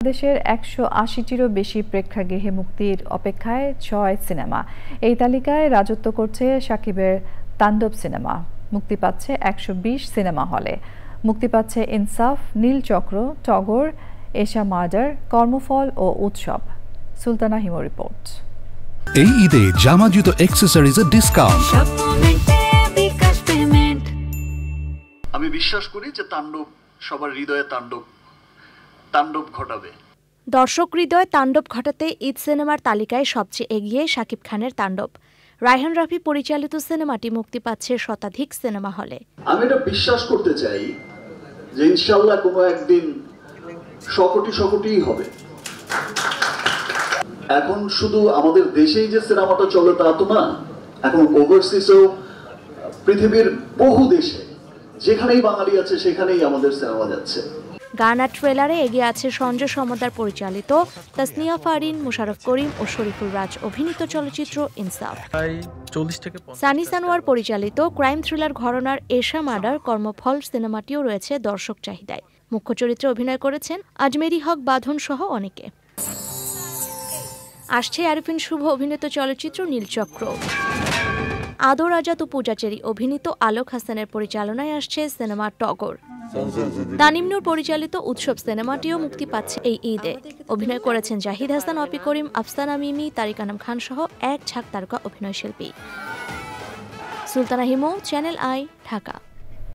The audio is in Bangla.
দেশের ১৮০টিরও বেশি প্রেক্ষাগৃহে মুক্তির অপেক্ষায় ৬ সিনেমা। এই তালিকায় রাজত্ব করছে শাকিবের তাণ্ডব সিনেমা। মুক্তি পাচ্ছে ১২০ সিনেমা হলে। মুক্তি পাচ্ছে ইনসাফ, নীলচক্র, টগর, এশা মার্ডার, কর্মফল ও উৎসব। সুলতানা হিমো রিপোর্ট। এই ঈদে জামা জুতো অ্যাক্সেসরিজের ডিসকাউন্ট। আমি বিশ্বাস করি যে তাণ্ডব সবার হৃদয়ে তাণ্ডব ঘটাবে। দর্শক হৃদয়ে তাণ্ডব ঘটাতে ঈদ সিনেমার তালিকায় সবচেয়ে এগিয়ে শাকিব খানের তাণ্ডব। রায়হান রাফি পরিচালিত সিনেমাটি মুক্তি পাচ্ছে শতাধিক সিনেমা হলে। আমি এটা বিশ্বাস করতে চাই যে ইনশাআল্লাহ কোনো একদিন শকটিই হবে। এখন শুধু আমাদের দেশেই যে সিনেমাটা চলে তা তো না, এখন ওভারসিজেও পৃথিবীর বহু দেশে যেখানেই বাঙালি আছে সেখানেই আমাদের সিনেমা যাচ্ছে। গান আর ট্রেলারে এগিয়ে আছে সঞ্জয় সমদ্দার পরিচালিত, তাসনিয়া ফারিন, মুশাররফ করিম ও শরীফুল রাজ অভিনীত চলচ্চিত্র ইনসাফ। সানি সানোয়ার পরিচালিত ক্রাইম থ্রিলার ঘরানার এশা মার্ডার কর্মফল সিনেমাটিও রয়েছে দর্শক চাহিদায়। মুখ্য চরিত্রে অভিনয় করেছেন আজমেরি হক বাঁধন সহ অনেকে। আসছে আরিফিন শুভ অভিনীত চলচ্চিত্র নীলচক্র। আদর আজাদ ও পূজা চেরি অভিনীত আলোক হাসানের পরিচালনায় আসছে সিনেমা টগর। তানিম নূর পরিচালিত উৎসব সিনেমাটিও মুক্তি পাচ্ছে এই ঈদে। অভিনয় করেছেন জাহিদ হাসান, অপি করিম, আফসানা মিমি, তারিক আনাম খান সহ এক ঝাঁক তারকা অভিনয়শিল্পী। সুলতানা হিমো, চ্যানেল আই, ঢাকা।